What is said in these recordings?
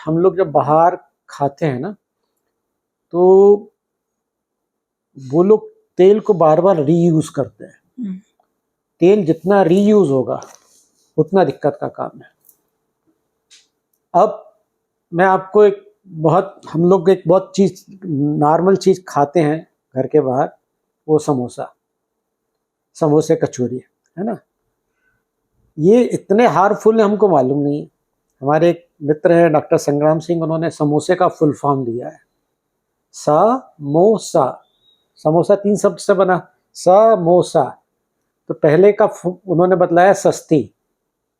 हम लोग जब बाहर खाते हैं ना, तो वो लोग तेल को बार बार रीयूज करते हैं। तेल जितना रीयूज होगा उतना दिक्कत का काम है। अब मैं आपको हम लोग एक बहुत चीज नॉर्मल चीज खाते हैं घर के बाहर, वो समोसे कचौरी है ना। ये इतने हार्मफुल है हमको मालूम नहीं है। हमारे एक मित्र हैं डॉक्टर संग्राम सिंह, उन्होंने समोसे का फुल फॉर्म दिया है, समोसा। समोसा 3 शब्द से बना, समोसा। तो पहले का उन्होंने बतलाया सस्ती,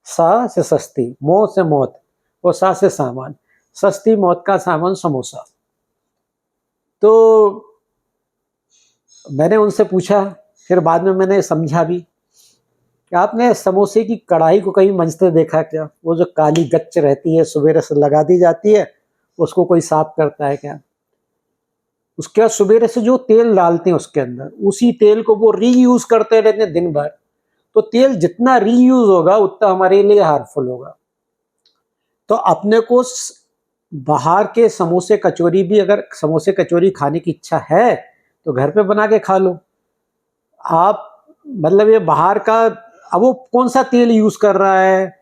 सा से सस्ती, मो से मौत, और सा से सामान, सस्ती मौत का सामान समोसा। तो मैंने उनसे पूछा, फिर बाद में मैंने समझा भी कि आपने समोसे की कढ़ाई को कहीं मंजते देखा क्या? वो जो काली गच्च रहती है, सुबेरे से लगा दी जाती है, उसको कोई साफ करता है क्या? उसके बाद सुबेरे से जो तेल डालते हैं उसके अंदर, उसी तेल को वो रीयूज करते रहते हैं दिन भर। तो तेल जितना रीयूज होगा उतना हमारे लिए हार्मफुल होगा। तो अपने को बाहर के समोसे कचौरी भी, अगर समोसे कचौरी खाने की इच्छा है तो घर पे बना के खा लो आप। मतलब ये बाहर का, अब वो कौन सा तेल यूज कर रहा है?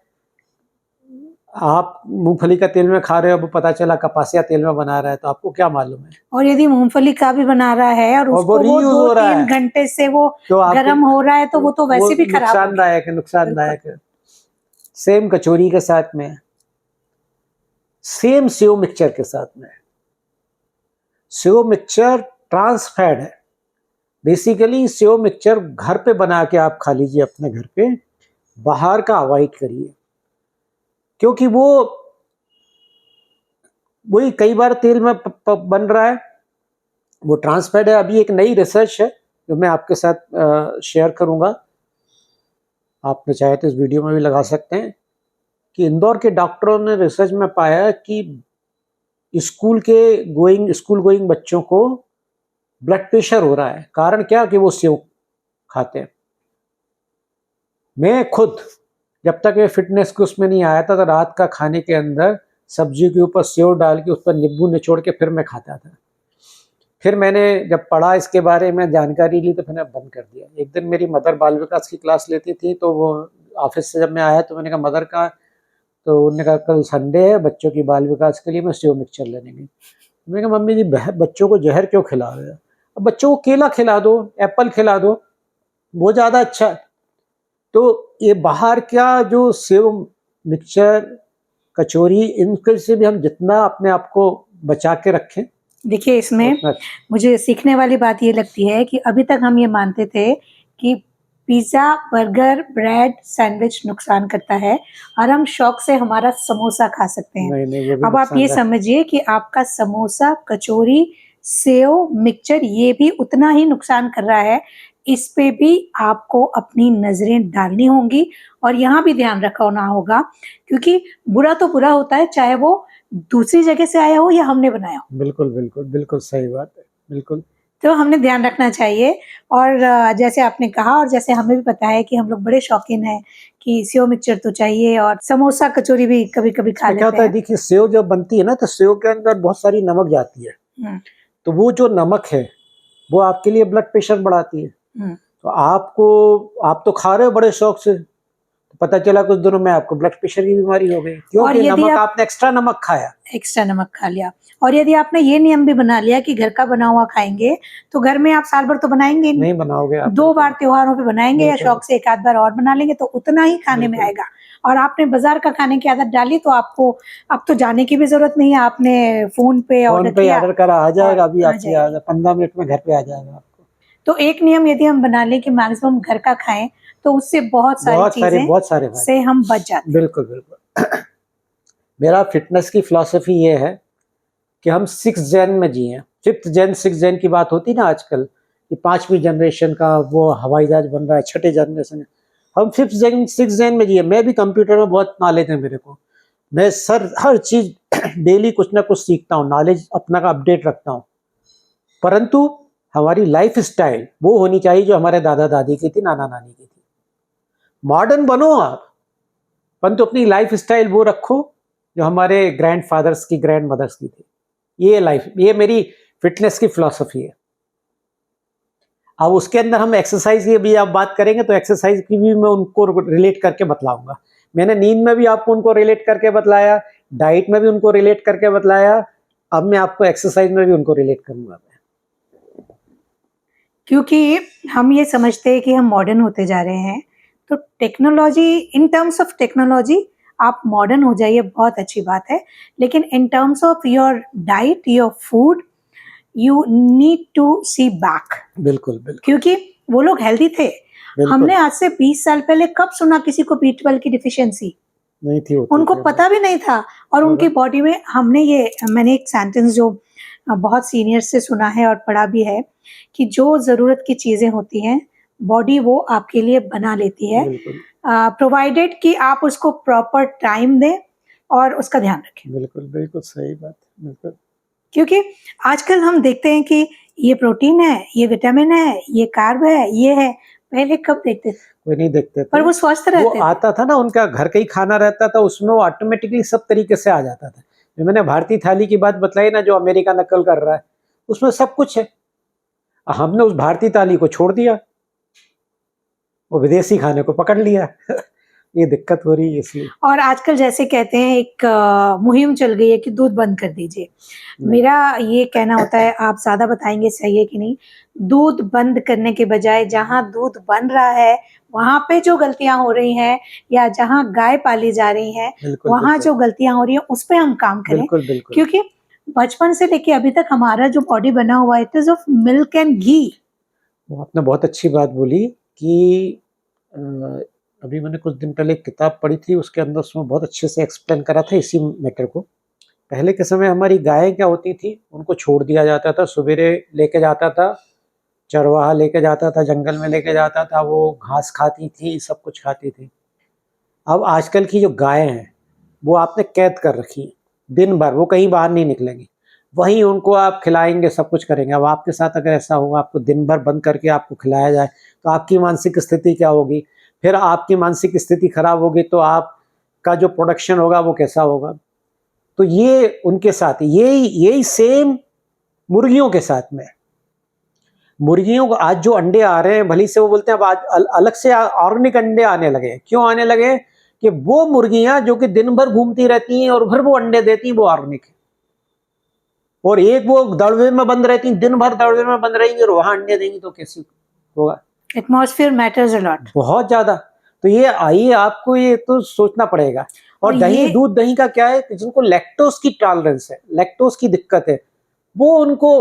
आप मूंगफली का तेल में खा रहे हो, अब पता चला कपासिया तेल में बना रहा है, तो आपको क्या मालूम है। और यदि मूंगफली का भी बना रहा है और उसको वो 2-3 घंटे से वो गर्म हो रहा है, तो वो तो वैसे भी खराब नुकसानदायक है। सेम कचौरी के साथ में, सेम सेव मिक्सचर के साथ में। सेव मिक्सचर ट्रांस फैट है। बेसिकली सेव मिक्सचर घर पे बना के आप खा लीजिए अपने घर पे, बाहर का अवॉइड करिए, क्योंकि वही कई बार तेल में बन रहा है, वो ट्रांस फैट है। अभी एक नई रिसर्च है जो मैं आपके साथ शेयर करूंगा, आपने चाहे तो इस वीडियो में भी लगा सकते हैं, कि इंदौर के डॉक्टरों ने रिसर्च में पाया कि स्कूल गोइंग बच्चों को ब्लड प्रेशर हो रहा है। कारण क्या? कि वो सेव खाते हैं। मैं खुद जब तक ये फिटनेस के उसमें नहीं आया था, तो रात का खाने के अंदर सब्जी के ऊपर सेव डाल के उस पर नींबू निचोड़ के फिर मैं खाता था। फिर मैंने जब पढ़ा इसके बारे में, जानकारी ली, तो मैंने बंद कर दिया। एक दिन मेरी मदर बाल विकास की क्लास लेती थी, तो वो ऑफिस से जब मैं आया तो मैंने कहा मदर का, तो उन्होंने कहा कल संडे है, बच्चों की बाल विकास के लिए मैं सेव मिक्सचर लेने गई। मैंने कहा मम्मी जी बच्चों को जहर क्यों खिला रहे हो? अब बच्चों को केला खिला दो, एप्पल खिला दो, वो ज़्यादा अच्छा है। तो ये बाहर क्या जो सेव मिक्सचर कचौरी, इनके से भी हम जितना अपने आप को बचा के रखें। देखिए, इसमें मुझे सीखने वाली बात ये लगती है कि अभी तक हम ये मानते थे कि पिज्जा, बर्गर, ब्रेड, सैंडविच नुकसान करता है और हम शौक से हमारा समोसा खा सकते हैं। नहीं, अब आप ये समझिए कि आपका समोसा, कचौरी, सेव मिक्सचर ये भी उतना ही नुकसान कर रहा है। इस पे भी आपको अपनी नजरें डालनी होंगी और यहाँ भी ध्यान रखना होगा, क्योंकि बुरा तो बुरा होता है, चाहे वो दूसरी जगह से आया हो या हमने बनाया हो। बिल्कुल बिल्कुल बिल्कुल सही बात है, बिल्कुल। तो हमने ध्यान रखना चाहिए। और जैसे आपने कहा और जैसे हमें भी पता है कि हम लोग बड़े शौकीन हैं कि सेव मिक्सचर तो चाहिए, और समोसा कचौरी भी कभी कभी खा लेते हैं। क्या होता है, देखिए सेव जब बनती है ना, तो सेव के अंदर बहुत सारी नमक जाती है। तो वो जो नमक है वो आपके लिए ब्लड प्रेशर बढ़ाती है। तो आप तो खा रहे हो बड़े शौक से, तो पता चला कुछ दिनों में आपको ब्लड प्रेशर की बीमारी हो गई, क्योंकि नमक आपने एक्स्ट्रा नमक खा लिया। और यदि आपने ये नियम भी बना लिया कि घर का बना हुआ खाएंगे, तो घर में आप साल भर तो बनाएंगे नहीं बनाओगे आप, 2 बार त्योहारों पे बनाएंगे या शौक से 1 आध बार और बना लेंगे, तो उतना ही खाने में आएगा। और आपने बाजार का खाने की आदत डाली, तो आपको अब तो जाने की भी जरूरत नहीं है, आपने फोन पे ऑर्डर करा, आ जाएगा, अभी आपके 15 मिनट में घर पे आ जाएगा आपको। तो एक नियम यदि हम बना लें कि मैक्सिमम घर का खाएं, तो उससे बहुत सारी चीजें से हम बच जाते हैं। बिल्कुल बिल्कुल। मेरा फिटनेस की फिलॉसफी ये है कि हम 6 जेन में जिए। 5th जेन 6 जेन की बात होती ना आजकल, कि 5वीं जनरेशन का वो हवाई जहाज बन रहा है, 6ठे जनरेशन। हम 5th जेन 6 जेन में जिए। मैं भी कंप्यूटर में बहुत नॉलेज है मेरे को, मैं हर चीज डेली कुछ ना कुछ सीखता हूँ, नॉलेज अपना का अपडेट रखता हूँ। परंतु हमारी लाइफ स्टाइल वो होनी चाहिए जो हमारे दादा दादी की थी, नाना नानी की थी। मॉडर्न बनो आप, परंतु अपनी लाइफ स्टाइल वो रखो जो हमारे ग्रैंडफादर्स की, ग्रैंड मदर्स की थी। ये लाइफ, ये मेरी फिटनेस की फिलॉसफी है। अब उसके अंदर हम एक्सरसाइज की भी आप बात करेंगे तो एक्सरसाइज की भी मैं उनको रिलेट करके बतलाऊंगा। मैंने नींद में भी आपको उनको रिलेट करके बतलाया, डाइट में भी उनको रिलेट करके बतलाया, अब मैं आपको एक्सरसाइज में भी उनको रिलेट करूंगा। क्योंकि हम ये समझते हैं कि हम मॉडर्न होते जा रहे हैं, तो technology, in terms of technology आप मॉडर्न हो जाइए, बहुत अच्छी बात है, लेकिन in terms of your diet, your food, you need to see back. बिल्कुल बिल्कुल क्योंकि वो लोग हेल्दी थे। बिल्कुल हमने आज से 20 साल पहले कब सुना किसी को B12 की डिफिशियंसी? नहीं थी, होती उनको थी। पता भी नहीं था। और उनकी बॉडी में मैंने एक सेंटेंस जो बहुत सीनियर से सुना है और पढ़ा भी है कि जो ज़रूरत की चीज़ें होती हैं, बॉडी वो आपके लिए बना लेती है, बिल्कुल प्रोवाइडेड कि आप उसको प्रॉपर टाइम दें और उसका ध्यान रखें। बिल्कुल बिल्कुल सही बात, बिल्कुल। क्योंकि आजकल हम देखते हैं कि ये प्रोटीन है, ये विटामिन है, ये कार्ब है, ये है। पहले कब देखते थे? कोई नहीं देखते पर थे। वो स्वस्थ वो रहते थे। आता था ना, उनका घर का ही खाना रहता था, उसमें वो ऑटोमेटिकली सब तरीके से आ जाता था। जो मैंने भारतीय थाली की बात बतलाई ना, जो अमेरिका नकल कर रहा है, उसमें सब कुछ है। हमने उस भारतीय थाली को छोड़ दिया, वो विदेशी खाने को पकड़ लिया। ये दिक्कत हो रही है इसलिए। और आजकल जैसे कहते हैं एक मुहिम चल गई है कि दूध बंद कर दीजिए। मेरा ये कहना होता है, आप ज़्यादा बताएंगे सही है कि नहीं, दूध बंद करने के बजाय जहाँ दूध बन रहा है वहाँ पे जो गलतियाँ हो रही हैं, या जहाँ गाय पाली जा रही हैं बिल्कुल वहाँ बिल्कुल जो गलतियाँ हो रही हैं उस पे हम काम करें। बिल्कुल बिल्कुल क्योंकि बचपन से लेके अभी तक हमारा जो बॉडी बना हुआ है, it is of milk and ghee. वो आपने बहुत अच्छी बात बोली कि अ, अभी मैंने कुछ दिन पहले एक किताब पढ़ी थी, उसके अंदर उसमें बहुत अच्छे से एक्सप्लेन करा था इसी मैटर को। पहले के समय हमारी गायें क्या होती थी, उनको छोड़ दिया जाता था, सवेरे लेके जाता था, चरवाहा लेके जाता था, जंगल में लेके जाता था, वो घास खाती थी, सब कुछ खाती थी। अब आजकल की जो गायें हैं, वो आपने कैद कर रखी है, दिन भर वो कहीं बाहर नहीं निकलेंगी, वहीं उनको आप खिलाएंगे, सब कुछ करेंगे। अब आपके साथ अगर ऐसा होगा, आपको दिन भर बंद करके आपको खिलाया जाए, तो आपकी मानसिक स्थिति क्या होगी? फिर आपकी मानसिक स्थिति खराब होगी तो आपका जो प्रोडक्शन होगा वो कैसा होगा? तो ये उनके साथ यही यही सेम मुर्गियों के साथ में। मुर्गियों को आज जो अंडे आ रहे हैं, भली से वो बोलते हैं अब आज अलग से ऑर्गेनिक अंडे आने लगे। क्यों आने लगे? कि वो मुर्गियां जो कि दिन भर घूमती रहती हैं और फिर वो अंडे देती हैं, वो ऑर्गेनिक है। और एक वो दड़बे में बंद रहती हैं, दिन भर दड़बे में बंद रहेंगी और वहां अंडे देंगी, तो कैसे होगा? Atmosphere matters a lot. बहुत ज्यादा। तो ये आइए, आपको ये तो सोचना पड़ेगा। और दही, दूध दही का क्या है कि जिनको लैक्टोज की टॉलरेंस है, लैक्टोज की दिक्कत है, वो उनको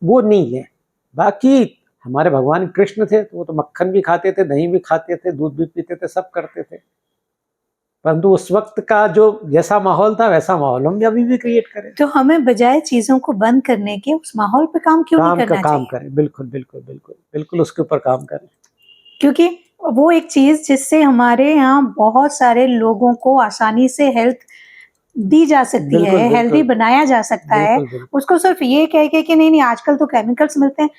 वो नहीं है। बाकी हमारे भगवान कृष्ण थे तो वो तो मक्खन भी खाते थे, दही भी खाते थे, दूध भी पीते थे, सब करते थे। परंतु उस वक्त का जो जैसा माहौल था वैसा माहौल हम अभी भी क्रिएट करें, तो हमें बजाय चीजों को बंद करने के उस माहौल पे काम क्यों नहीं करना काम चाहिए? करें। बिल्कुल बिल्कुल बिल्कुल बिल्कुल उसके ऊपर काम करें। क्योंकि वो एक चीज जिससे हमारे यहाँ बहुत सारे लोगों को आसानी से हेल्थ दी जा सकती बिल्कुल है, हेल्दी बिल्कुल बनाया जा सकता है। बिल्कुल बिल्कुल उसको सिर्फ ये कह के कि नहीं नहीं आजकल तो केमिकल्स मिलते हैं।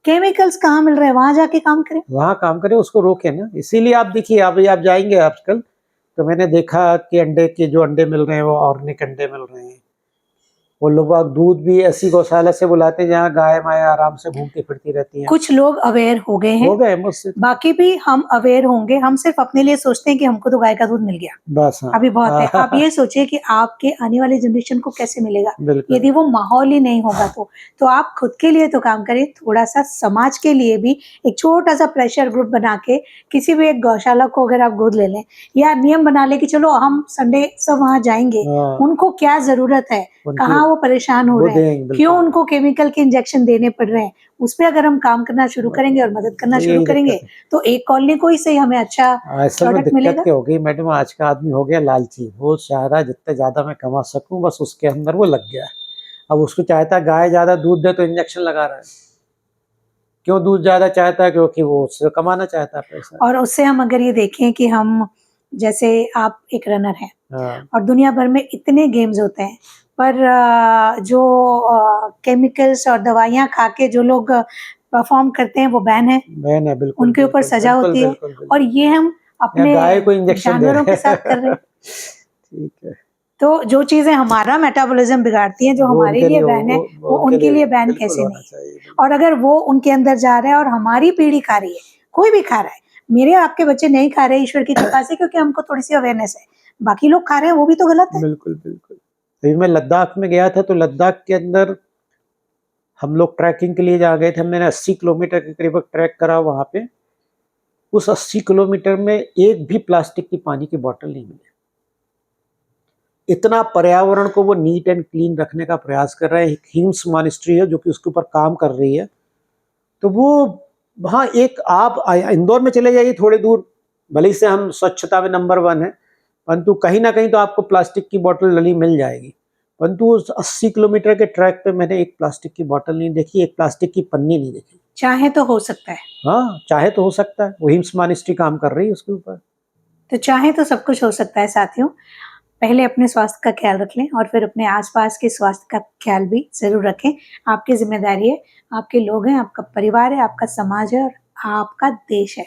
केमिकल्स कहाँ मिल रहे हैं? वहां जाके काम करें। वहाँ काम करें, उसको रोके ना। इसीलिए आप देखिए, आप जाएंगे आजकल तो मैंने देखा कि अंडे के जो अंडे मिल रहे हैं वो ऑर्गेनिक अंडे मिल रहे हैं। वो लोग दूध भी ऐसी गौशाला से बुलाते हैं जहाँ गाय माए आराम से घूमती फिरती रहती हैं। कुछ लोग अवेयर हो गए हो हैं, गए मुझसे, बाकी भी हम अवेयर होंगे। हम सिर्फ अपने लिए सोचते हैं कि हमको तो गाय का दूध मिल गया, बस। हाँ अभी बहुत है। आप ये सोचिए कि आपके आने वाली जनरेशन को कैसे मिलेगा बिल्कुल यदि वो माहौल ही नहीं होगा। तो आप खुद के लिए तो काम करें, थोड़ा सा समाज के लिए भी एक छोटा सा प्रेशर ग्रुप बना के किसी भी एक गौशाला को अगर आप गोद ले लें, या नियम बना ले कि चलो हम संडे सब वहां जाएंगे, हाँ, उनको क्या जरूरत है, उनकी कहाँ वो परेशान हो वो रहे हैं, देंगे, बिल्कुल। क्यों उनको केमिकल के इंजेक्शन देने पड़ रहे हैं, उस पर अगर हम काम करना शुरू करेंगे और मदद करना यही शुरू दिक्कत करेंगे, है। तो एक कॉलोनी को ही सही हमें अच्छा असल में प्रोडक्ट दिक्कत मिलेगा। क्या हो गई मैडम, आज का आदमी हो गया लालची। वो चाह रहा है जितने ज्यादा मैं कमा सकूं, बस उसके अंदर वो लग गया है। अब उसको चाहता है गाय ज्यादा दूध दे तो इंजेक्शन लगा रहा है। क्यों दूध ज्यादा चाहता है? क्योंकि वो उससे कमाना चाहता है पैसा। और उससे हम अगर ये देखें कि हम, जैसे आप एक रनर हैं हाँ और दुनिया भर में इतने गेम्स होते हैं, पर जो केमिकल्स और दवाइयाँ खा के जो लोग परफॉर्म करते हैं वो बैन है, मैंने बिल्कुल उनके ऊपर बिल्कुल सजा बिल्कुल होती है। बिल्कुल और बिल्कुल ये हम या अपने गाय को इंजेक्शन दे जानवरों रहे के साथ कर रहे हैं। हैं। ठीक है। तो जो चीजें हमारा मेटाबॉलिज्म बिगाड़ती हैं, जो वो हमारे उनके लिए लिए बैन है, वो उनके उनके लिए बैन बिल्कुल कैसे होना नहीं। चाहिए, बिल्कुल। और अगर वो उनके अंदर जा रहा है और हमारी पीढ़ी खा रही है, कोई भी खा रहा है, मेरे आपके बच्चे नहीं खा रहे ईश्वर की कृपा से, क्योंकि हमको थोड़ी सी अवेयरनेस है, बाकी लोग खा रहे हैं वो भी तो गलत है। बिल्कुल, बिल्कुल। अभी मैं लद्दाख में गया था, तो लद्दाख के अंदर हम लोग ट्रैकिंग के लिए जहाँ गए थे, मैंने 80 किलोमीटर के करीब ट्रैक करा वहाँ पे। उस 80 किलोमीटर में एक भी प्लास्टिक की पानी की बॉटल नहीं मिली। इतना पर्यावरण को वो नीट एंड क्लीन रखने का प्रयास कर रहे हैं। हिम्स मॉनेस्ट्री है जो कि उसके ऊपर काम कर रही है। तो वो वहाँ एक आप इंदौर में चले जाइए थोड़ी दूर, भले ही से हम स्वच्छता में नंबर 1 है, परंतु कहीं ना कहीं तो आपको प्लास्टिक की बोतल डली मिल जाएगी। परंतु उस 80 किलोमीटर के ट्रैक पे मैंने एक प्लास्टिक की बोतल नहीं देखी, एक प्लास्टिक की पन्नी नहीं देखी। चाहे तो हो सकता है। हाँ, चाहे तो हो सकता है। वो हिम्स मॉनेस्ट्री काम कर रही है उसके ऊपर। तो चाहे तो सब कुछ हो सकता है साथियों। पहले अपने स्वास्थ्य का ख्याल रख लें और फिर अपने आसपास के स्वास्थ्य का ख्याल भी जरूर रखें। आपकी जिम्मेदारी है, आपके लोग हैं, आपका परिवार है, आपका समाज है और आपका देश है।